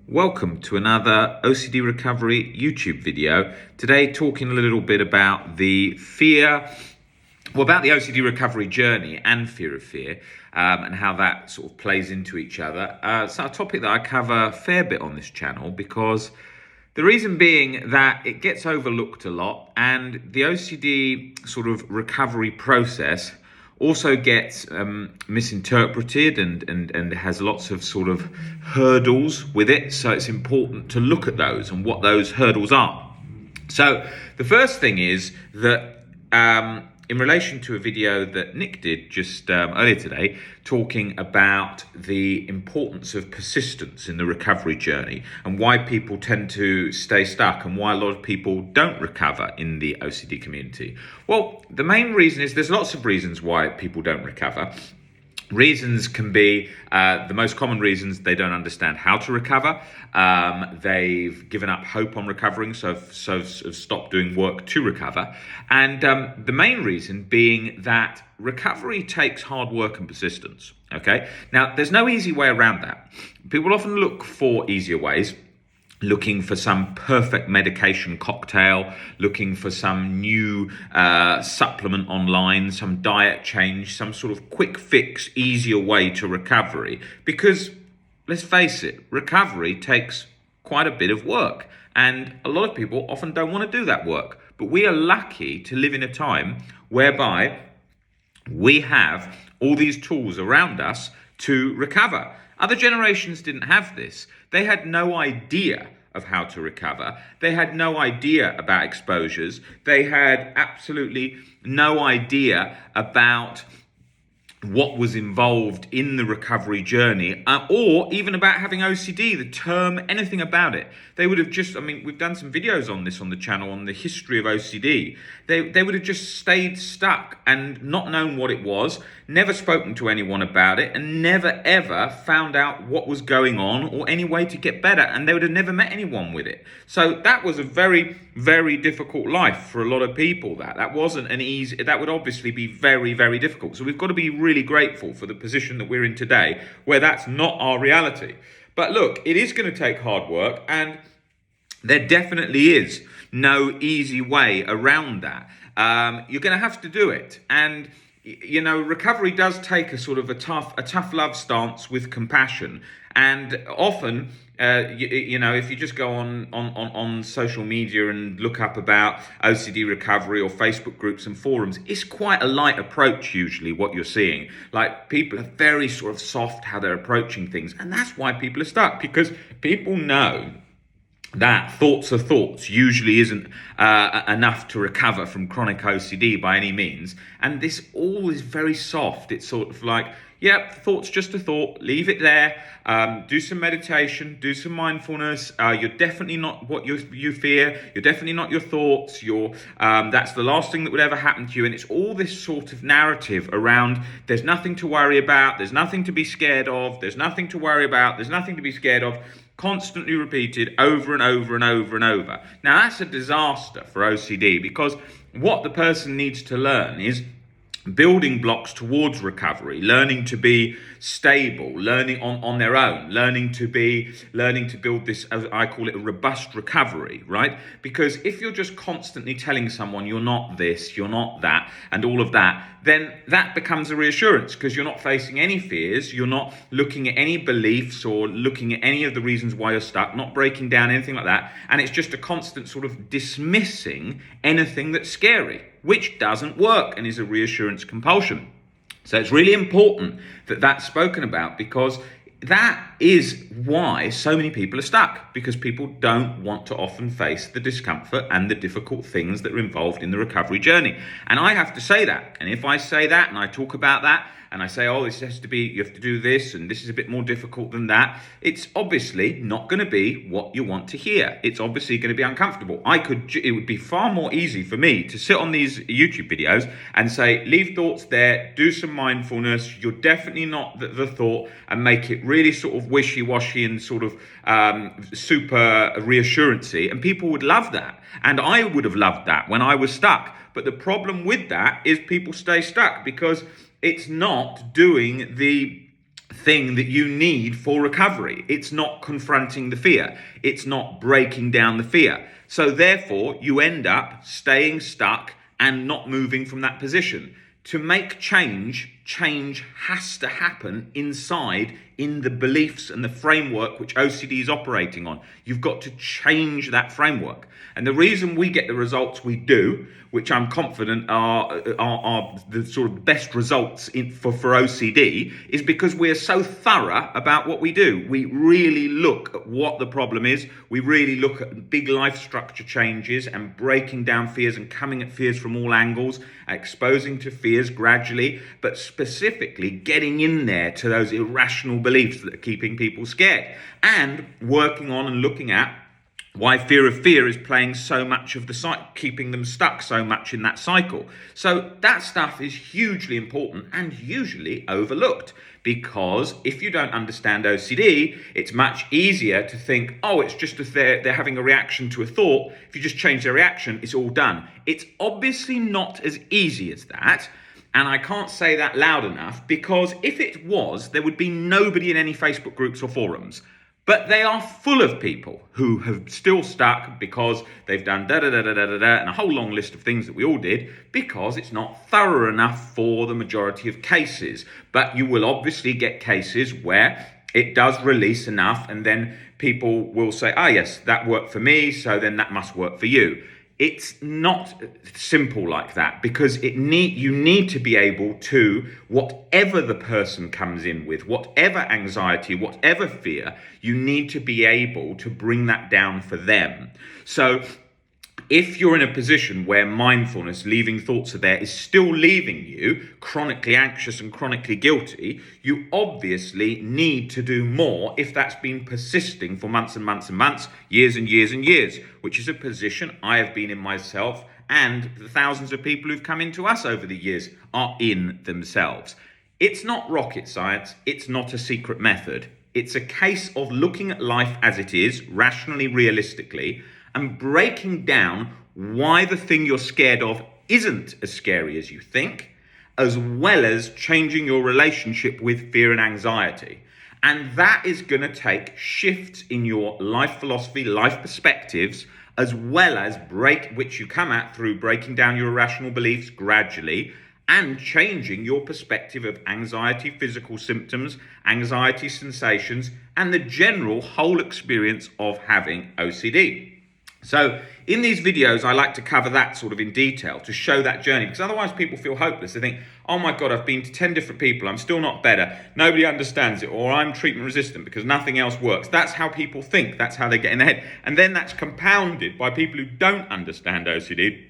Welcome to another OCD recovery YouTube video. Today talking a little bit about the OCD recovery journey and fear of fear, and how that sort of plays into each other. It's a topic that I cover a fair bit on this channel because the reason being that it gets overlooked a lot, and the OCD sort of recovery process also gets misinterpreted and has lots of sort of hurdles with it. So it's important to look at those and what those hurdles are. So the first thing is that in relation to a video that Nick did just earlier today, talking about the importance of persistence in the recovery journey and why people tend to stay stuck and why a lot of people don't recover in the OCD community. Well, the main reason is there's lots of reasons why people don't recover. Reasons can be, the most common reasons, they don't understand how to recover. They've given up hope on recovering, so have stopped doing work to recover. And the main reason being that recovery takes hard work and persistence, okay? Now, there's no easy way around that. People often look for easier ways, looking for some perfect medication cocktail, looking for some new supplement online, some diet change, some sort of quick fix, easier way to recovery. Because let's face it, recovery takes quite a bit of work. And a lot of people often don't want to do that work. But we are lucky to live in a time whereby we have all these tools around us to recover. Other generations didn't have this. They had no idea of how to recover. They had no idea about exposures. They had absolutely no idea about what was involved in the recovery journey, or even about having OCD, the term, anything about it. They would have just, we've done some videos on this on the channel on the history of OCD. They would have just stayed stuck and not known what it was, never spoken to anyone about it, and never ever found out what was going on or any way to get better, and they would have never met anyone with it. So that was a very, very difficult life for a lot of people. That wasn't an easy, that would obviously be very, very difficult. So we've got to be really grateful for the position that we're in today, where that's not our reality. But look, it is going to take hard work, and there definitely is no easy way around that. You're going to have to do it. And you know, recovery does take a sort of a tough love stance with compassion. And often, if you just go on social media and look up about OCD recovery or Facebook groups and forums, it's quite a light approach usually what you're seeing. Like, people are very sort of soft how they're approaching things. And that's why people are stuck, because people know that thoughts are thoughts usually isn't enough to recover from chronic OCD by any means. And this all is very soft. It's sort of like, yep, thought's just a thought, leave it there. Do some meditation, do some mindfulness. You're definitely not what you fear. You're definitely not your thoughts. That's the last thing that would ever happen to you. And it's all this sort of narrative around, there's nothing to worry about. There's nothing to be scared of. There's nothing to worry about. There's nothing to be scared of. Constantly repeated over and over and over and over. Now, that's a disaster for OCD, because what the person needs to learn is building blocks towards recovery, learning to be stable, learning on their own, learning to build this, as I call it, a robust recovery, right? Because if you're just constantly telling someone you're not this, you're not that, and all of that, then that becomes a reassurance, because you're not facing any fears, you're not looking at any beliefs or looking at any of the reasons why you're stuck, not breaking down anything like that, and it's just a constant sort of dismissing anything that's scary, which doesn't work and is a reassurance compulsion. So it's really important that that's spoken about, because that is why so many people are stuck, because people don't want to often face the discomfort and the difficult things that are involved in the recovery journey. And I have to say that. And if I say that and I talk about that, and I say, this has to be, you have to do this, and this is a bit more difficult than that, it's obviously not going to be what you want to hear. It's obviously going to be uncomfortable. It would be far more easy for me to sit on these YouTube videos and say, leave thoughts there, do some mindfulness, you're definitely not the thought, and make it really sort of wishy-washy and sort of super reassurancy, and people would love that. And I would have loved that when I was stuck. But the problem with that is people stay stuck, because it's not doing the thing that you need for recovery. It's not confronting the fear. It's not breaking down the fear. So therefore, you end up staying stuck and not moving from that position. To make change has to happen inside in the beliefs and the framework which OCD is operating on. You've got to change that framework. And the reason we get the results we do, which I'm confident are the sort of best results for OCD, is because we're so thorough about what we do. We really look at what the problem is. We really look at big life structure changes and breaking down fears and coming at fears from all angles, exposing to fears gradually, but specifically getting in there to those irrational beliefs that are keeping people scared, and working on and looking at why fear of fear is playing so much of the cycle, keeping them stuck so much in that cycle. So that stuff is hugely important and usually overlooked, because if you don't understand OCD, it's much easier to think, oh, it's just if they're having a reaction to a thought. If you just change their reaction, it's all done. It's obviously not as easy as that. And I can't say that loud enough, because if it was, there would be nobody in any Facebook groups or forums. But they are full of people who have still stuck because they've done da-da-da-da-da-da and a whole long list of things that we all did, because it's not thorough enough for the majority of cases. But you will obviously get cases where it does release enough, and then people will say, oh yes, that worked for me, so then that must work for you. It's not simple like that, because you need to be able to, whatever the person comes in with, whatever anxiety, whatever fear, you need to be able to bring that down for them. So if you're in a position where mindfulness, leaving thoughts are there, is still leaving you chronically anxious and chronically guilty, you obviously need to do more if that's been persisting for months and months and months, years and years and years, which is a position I have been in myself, and the thousands of people who've come into us over the years are in themselves. It's not rocket science. It's not a secret method. It's a case of looking at life as it is, rationally, realistically, and breaking down why the thing you're scared of isn't as scary as you think, as well as changing your relationship with fear and anxiety. And that is going to take shifts in your life philosophy, life perspectives, as well as which you come at through breaking down your irrational beliefs gradually and changing your perspective of anxiety, physical symptoms, anxiety sensations, and the general whole experience of having OCD. So in these videos, I like to cover that sort of in detail to show that journey, because otherwise people feel hopeless. They think, oh my God, I've been to 10 different people. I'm still not better. Nobody understands it, or I'm treatment resistant because nothing else works. That's how people think. That's how they get in their head. And then that's compounded by people who don't understand OCD,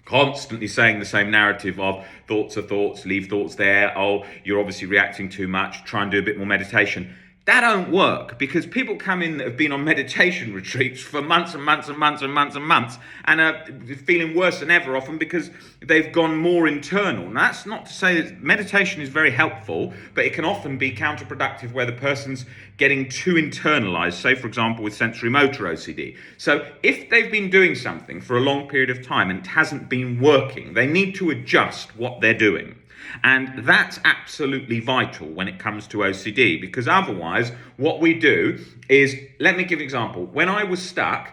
constantly saying the same narrative of thoughts are thoughts, leave thoughts there. Oh, you're obviously reacting too much. Try and do a bit more meditation. That don't work, because people come in that have been on meditation retreats for months and months and months and months and months and are feeling worse than ever, often because they've gone more internal. And that's not to say that meditation is very helpful, but it can often be counterproductive where the person's getting too internalized, say, for example, with sensory motor OCD. So if they've been doing something for a long period of time and it hasn't been working, they need to adjust what they're doing. And that's absolutely vital when it comes to OCD, because otherwise what we do is, let me give an example. When I was stuck,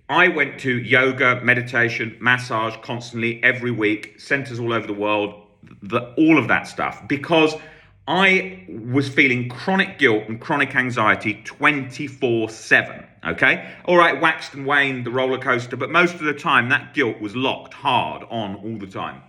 I went to yoga, meditation, massage constantly every week, centers all over the world, all of that stuff, because I was feeling chronic guilt and chronic anxiety 24/7. Okay? All right, waxed and waned, the roller coaster, but most of the time that guilt was locked hard on all the time.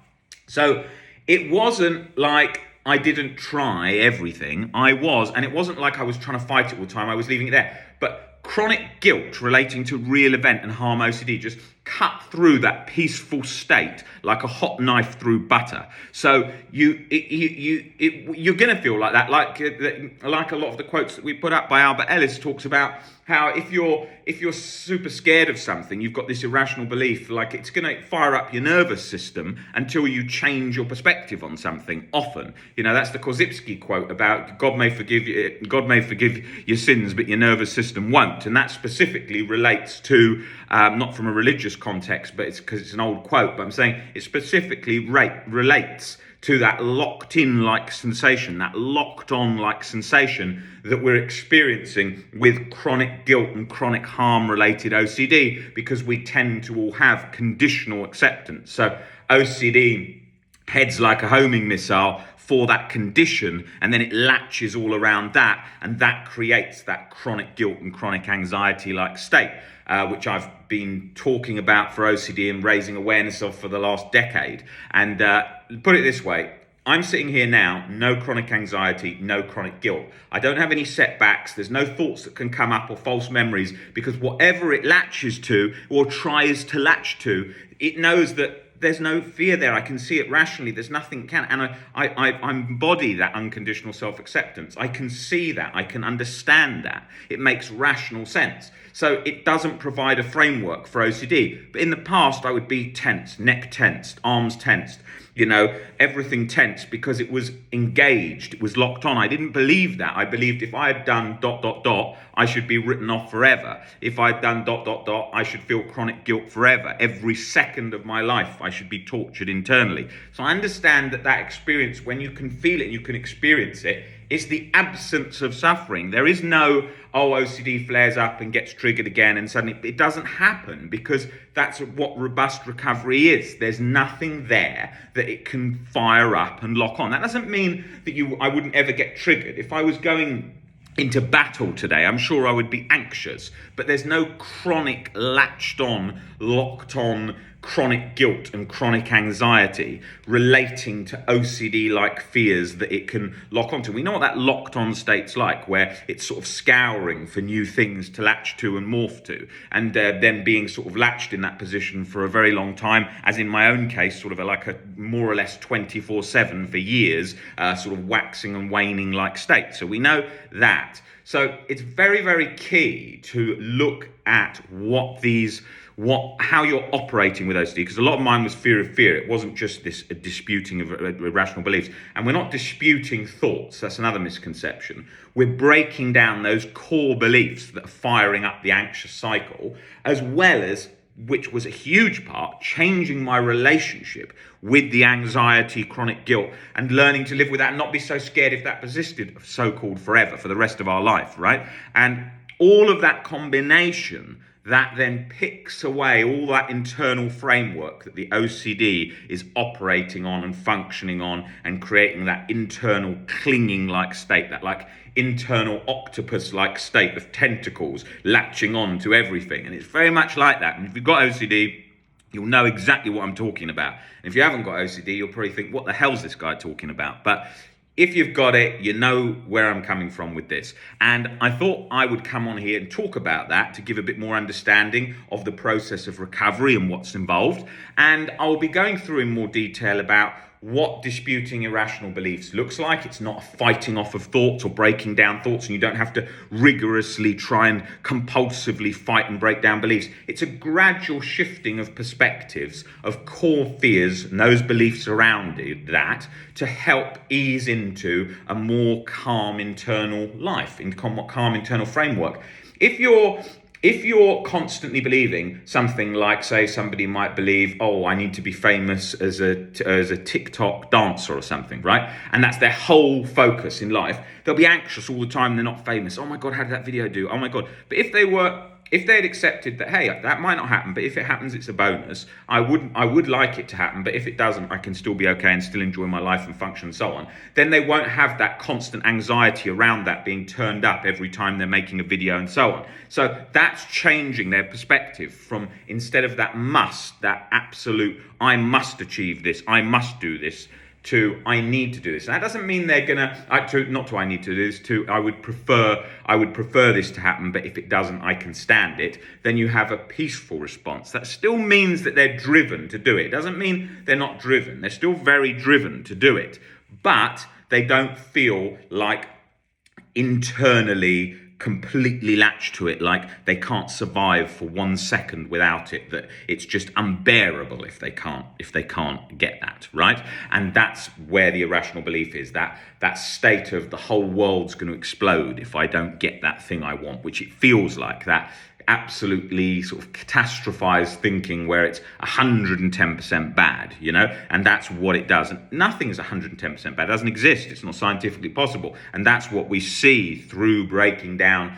So it wasn't like I didn't try everything. And it wasn't like I was trying to fight it all the time. I was leaving it there. But chronic guilt relating to real event and harm OCD just cut through that peaceful state like a hot knife through butter. So you're going to feel like that, like a lot of the quotes that we put up by Albert Ellis talks about how if you're super scared of something, you've got this irrational belief, like it's going to fire up your nervous system until you change your perspective on something. Often, that's the Korzybski quote about God may forgive your sins, but your nervous system won't. And that specifically relates to not from a religious context, but it's because it's an old quote. But I'm saying it specifically relates to that locked in like sensation, that locked on like sensation that we're experiencing with chronic guilt and chronic harm related OCD, because we tend to all have conditional acceptance. So OCD heads like a homing missile for that condition, and then it latches all around that, and that creates that chronic guilt and chronic anxiety like state, which I've been talking about for OCD and raising awareness of for the last decade. And put it this way, I'm sitting here now, no chronic anxiety, no chronic guilt. I don't have any setbacks. There's no thoughts that can come up or false memories, because whatever it latches to or tries to latch to, it knows that there's no fear there. I can see it rationally. There's nothing can, and I embody that unconditional self-acceptance. I can see that. I can understand that. It makes rational sense. So it doesn't provide a framework for OCD. But in the past, I would be tense, neck tensed, arms tensed, everything tense, because it was engaged, it was locked on. I didn't believe that. I believed if I had done ... I should be written off forever. If I'd done ... I should feel chronic guilt forever. Every second of my life, I should be tortured internally. So I understand that experience, when you can feel it and you can experience it, it's the absence of suffering. There is no, OCD flares up and gets triggered again and suddenly, it doesn't happen, because that's what robust recovery is. There's nothing there that it can fire up and lock on. That doesn't mean that I wouldn't ever get triggered. If I was going into battle today, I'm sure I would be anxious, but there's no chronic, latched on, locked on, chronic guilt and chronic anxiety relating to OCD-like fears that it can lock onto. We know what that locked on state's like, where it's sort of scouring for new things to latch to and morph to, and then being sort of latched in that position for a very long time, as in my own case, sort of like a more or less 24/7 for years, sort of waxing and waning like state. So we know that. So it's very, very key to look at how you're operating with OCD, because a lot of mine was fear of fear. It wasn't just this disputing of irrational beliefs. And we're not disputing thoughts. That's another misconception. We're breaking down those core beliefs that are firing up the anxious cycle, as well as, which was a huge part, changing my relationship with the anxiety, chronic guilt, and learning to live with that and not be so scared if that persisted so-called forever, for the rest of our life, right? And all of that combination, that then picks away all that internal framework that the OCD is operating on and functioning on, and creating that internal clinging like state, that like internal octopus like state of tentacles latching on to everything. And it's very much like that. And if you've got OCD, you'll know exactly what I'm talking about. And if you haven't got OCD, you'll probably think, what the hell's this guy talking about? But if you've got it, you know where I'm coming from with this. And I thought I would come on here and talk about that to give a bit more understanding of the process of recovery and what's involved. And I'll be going through in more detail about what disputing irrational beliefs looks like. It's not a fighting off of thoughts or breaking down thoughts, and you don't have to rigorously try and compulsively fight and break down beliefs. It's a gradual shifting of perspectives, of core fears and those beliefs around that, to help ease into a more calm internal life, in calm internal framework. If you're constantly believing something like, say, somebody might believe, I need to be famous as a TikTok dancer or something, right? And that's their whole focus in life. They'll be anxious all the time. They're not famous. Oh my God, how did that video do? Oh my God. But if they had accepted that, hey, that might not happen, but if it happens, it's a bonus. I would like it to happen, but if it doesn't, I can still be okay and still enjoy my life and function and so on. Then they won't have that constant anxiety around that being turned up every time they're making a video and so on. So that's changing their perspective from, instead of that must, that absolute, I must achieve this, I must do this, to I need to do this. And that doesn't mean they're gonna I need to do this, to I would prefer this to happen, but if it doesn't, I can stand it. Then you have a peaceful response. That still means that they're driven to do it. It doesn't mean they're not driven. They're still very driven to do it, but they don't feel like internally completely latched to it, like they can't survive for 1 second without it, that it's just unbearable if they can't get that, right? And that's where the irrational belief is, that state of the whole world's going to explode if I don't get that thing I want, which it feels like, that absolutely sort of catastrophized thinking where it's 110% bad, and that's what it does. And nothing's 110% bad. It doesn't exist. It's not scientifically possible. And that's what we see through breaking down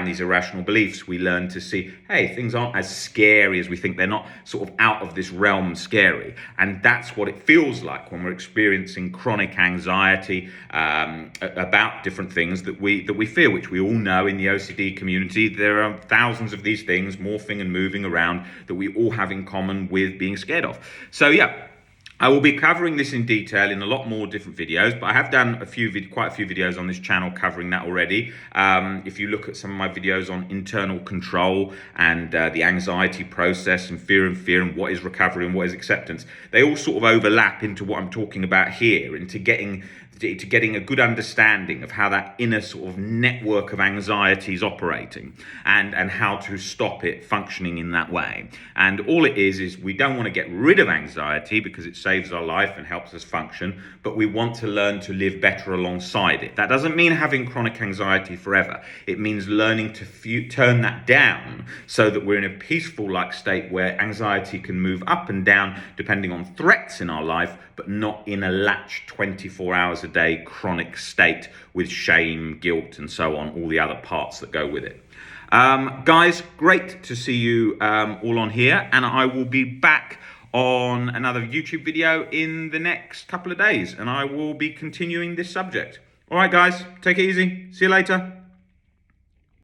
these irrational beliefs. We learn to see, hey, things aren't as scary as we think. They're not sort of out of this realm scary. And that's what it feels like when we're experiencing chronic anxiety about different things that we feel, which we all know in the OCD community. There are thousands of these things morphing and moving around that we all have in common with being scared of. So yeah, I will be covering this in detail in a lot more different videos, but I have done quite a few videos on this channel covering that already. If you look at some of my videos on internal control and the anxiety process and fear and what is recovery and what is acceptance, they all sort of overlap into what I'm talking about here, into getting a good understanding of how that inner sort of network of anxiety is operating and how to stop it functioning in that way. And all it is we don't want to get rid of anxiety because it saves our life and helps us function, but we want to learn to live better alongside it. That doesn't mean having chronic anxiety forever. It means learning to turn that down so that we're in a peaceful like state where anxiety can move up and down depending on threats in our life, but not in a latched 24 hours a day chronic state with shame, guilt, and so on, all the other parts that go with it. Guys, great to see you all on here, and I will be back on another YouTube video in the next couple of days, and I will be continuing this subject. All right, guys, take it easy. See you later.